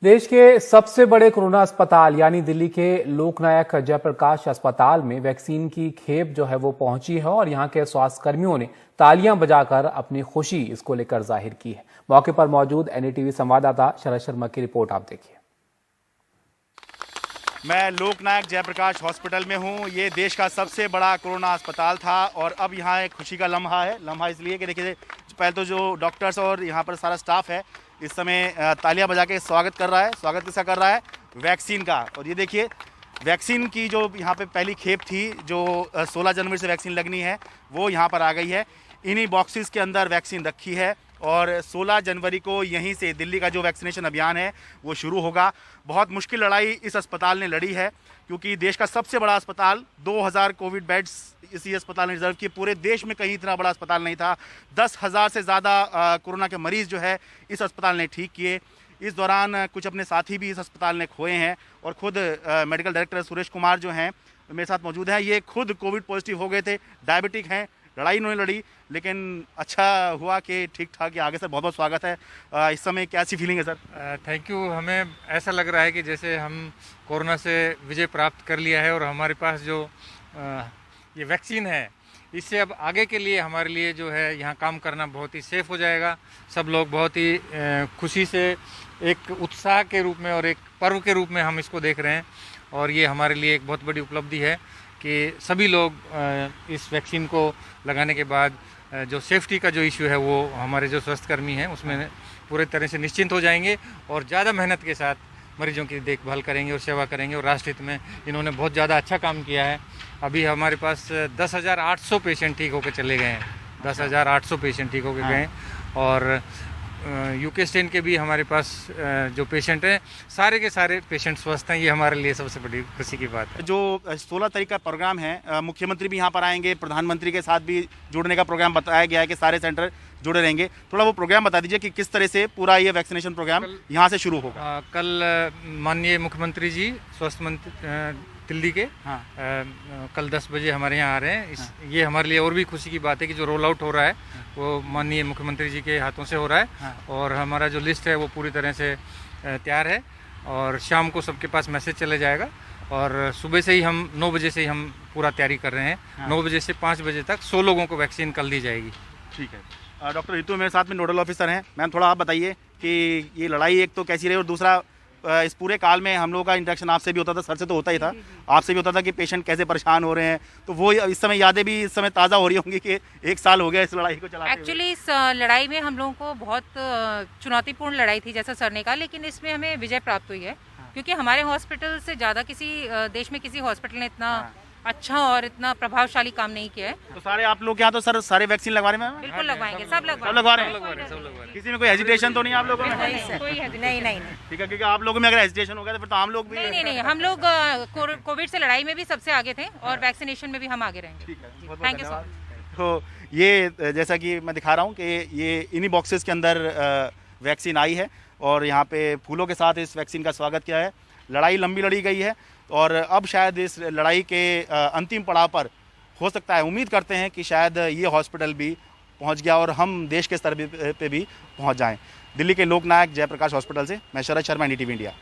देश के सबसे बड़े कोरोना अस्पताल यानी दिल्ली के लोकनायक जयप्रकाश अस्पताल में वैक्सीन की खेप जो है वो पहुंची है और यहां के स्वास्थ्य कर्मियों ने तालियां बजाकर अपनी खुशी इसको लेकर जाहिर की है। मौके पर मौजूद एनडीटीवी संवाददाता शरद शर्मा की रिपोर्ट आप देखिए। मैं लोकनायक जयप्रकाश हॉस्पिटल में हूं। ये देश का सबसे बड़ा कोरोना अस्पताल था और अब यहाँ एक खुशी का लम्हा है। लम्हा इसलिए कि देखिए, पहले तो जो डॉक्टर्स और यहाँ पर सारा स्टाफ है इस समय तालियां बजा के स्वागत कर रहा है। स्वागत किसका कर रहा है? वैक्सीन का। और ये देखिए, वैक्सीन की जो यहाँ पे पहली खेप थी, जो 16 जनवरी से वैक्सीन लगनी है, वो यहाँ पर आ गई है। इन्हीं बॉक्सेस के अंदर वैक्सीन रखी है और 16 जनवरी को यहीं से दिल्ली का जो वैक्सीनेशन अभियान है वो शुरू होगा। बहुत मुश्किल लड़ाई इस अस्पताल ने लड़ी है क्योंकि देश का सबसे बड़ा अस्पताल, 2000 कोविड बेड्स इसी अस्पताल ने रिजर्व किए। पूरे देश में कहीं इतना बड़ा अस्पताल नहीं था। 10,000 से ज़्यादा कोरोना के मरीज़ जो है इस अस्पताल ने ठीक किए। इस दौरान कुछ अपने साथी भी इस अस्पताल ने खोए हैं और खुद मेडिकल डायरेक्टर सुरेश कुमार जो हैं मेरे साथ मौजूद हैं। ये खुद कोविड पॉजिटिव हो गए थे, डायबिटिक हैं। लड़ाई इन्होंने लड़ी लेकिन अच्छा हुआ कि ठीक ठाक। आगे सर, बहुत बहुत स्वागत है। इस समय कैसी फीलिंग है सर? Thank you. हमें ऐसा लग रहा है कि जैसे हम कोरोना से विजय प्राप्त कर लिया है और हमारे पास जो ये वैक्सीन है, इससे अब आगे के लिए हमारे लिए जो है यहाँ काम करना बहुत ही सेफ हो जाएगा। सब लोग बहुत ही खुशी से एक उत्साह के रूप में और एक पर्व के रूप में हम इसको देख रहे हैं और ये हमारे लिए एक बहुत बड़ी उपलब्धि है कि सभी लोग इस वैक्सीन को लगाने के बाद जो सेफ्टी का जो इशू है वो हमारे जो स्वास्थ्यकर्मी हैं उसमें पूरे तरह से निश्चिंत हो जाएंगे और ज़्यादा मेहनत के साथ मरीजों की देखभाल करेंगे और सेवा करेंगे। और राष्ट्र हित में इन्होंने बहुत ज़्यादा अच्छा काम किया है। अभी हमारे पास 10,800 पेशेंट ठीक होकर चले गए हैं। 10,800 पेशेंट ठीक होकर गए और यूके स्ट्रेन के भी हमारे पास जो पेशेंट हैं, सारे के सारे पेशेंट स्वस्थ हैं। ये हमारे लिए सबसे बड़ी खुशी की बात है। जो 16 तारीख का प्रोग्राम है, मुख्यमंत्री भी यहाँ पर आएंगे, प्रधानमंत्री के साथ भी जुड़ने का प्रोग्राम बताया गया है कि सारे सेंटर जुड़े रहेंगे। थोड़ा वो प्रोग्राम बता दीजिए कि किस तरह से पूरा ये वैक्सीनेशन प्रोग्राम यहाँ से शुरू होगा। कल माननीय मुख्यमंत्री जी, स्वास्थ्य मंत्री दिल्ली के, कल 10 बजे हमारे यहाँ आ रहे हैं। ये हमारे लिए और भी खुशी की बात है कि जो रोल आउट हो रहा है वो माननीय मुख्यमंत्री जी के हाथों से हो रहा है और हमारा जो लिस्ट है वो पूरी तरह से तैयार है और शाम को सबके पास मैसेज चले जाएगा और सुबह से ही हम 9 बजे से ही हम पूरा तैयारी कर रहे हैं। 9 बजे से 5 बजे तक 100 लोगों को वैक्सीन कल दी जाएगी। ठीक है। डॉक्टर रितु मेरे साथ में नोडल ऑफिसर हैं। मैम, थोड़ा आप बताइए कि ये लड़ाई एक तो कैसी रही और दूसरा इस पूरे काल में हम लोगों का इंटरेक्शन आपसे भी होता था, सर से तो होता ही था, आपसे भी होता था कि पेशेंट कैसे परेशान हो रहे हैं, तो वो इस समय यादें भी इस समय ताज़ा हो रही होंगी कि 1 साल हो गया इस लड़ाई को चलाते हुए। एक्चुअली इस लड़ाई में हम लोगों को बहुत चुनौतीपूर्ण लड़ाई थी जैसा सर ने कहा, लेकिन इसमें हमें विजय प्राप्त हुई है क्योंकि हमारे हॉस्पिटल से ज़्यादा किसी देश में किसी हॉस्पिटल ने इतना अच्छा और इतना प्रभावशाली काम नहीं किया है। तो सारे आप लोग यहाँ तो सर सारे वैक्सीन लगवा रहे हैं? बिल्कुल लगवाएंगे, सब लगवा रहे हैं। किसी में कोई हेजिटेशन तो नहीं आप लोगों में? नहीं। ठीक है, क्योंकि आप लोगों में अगर हेजिटेशन हो गया तो फिर तो हम लोग भी नहीं, हम लोग कोविड से लड़ाई में भी सबसे आगे थे और वैक्सीनेशन में भी हम आगे रहेंगे। Thank you so much. तो ये जैसा कि मैं दिखा रहा हूँ कि ये इन्हीं बॉक्सेस के अंदर वैक्सीन आई है और यहाँ पे फूलों के साथ इस वैक्सीन का स्वागत किया है। लड़ाई लंबी लड़ी गई है और अब शायद इस लड़ाई के अंतिम पड़ाव पर हो सकता है, उम्मीद करते हैं कि शायद ये हॉस्पिटल भी पहुंच गया और हम देश के स्तर पे भी पहुंच जाएं। दिल्ली के लोकनायक जयप्रकाश हॉस्पिटल से मैं शरद शर्मा, एनडीटीवी इंडिया।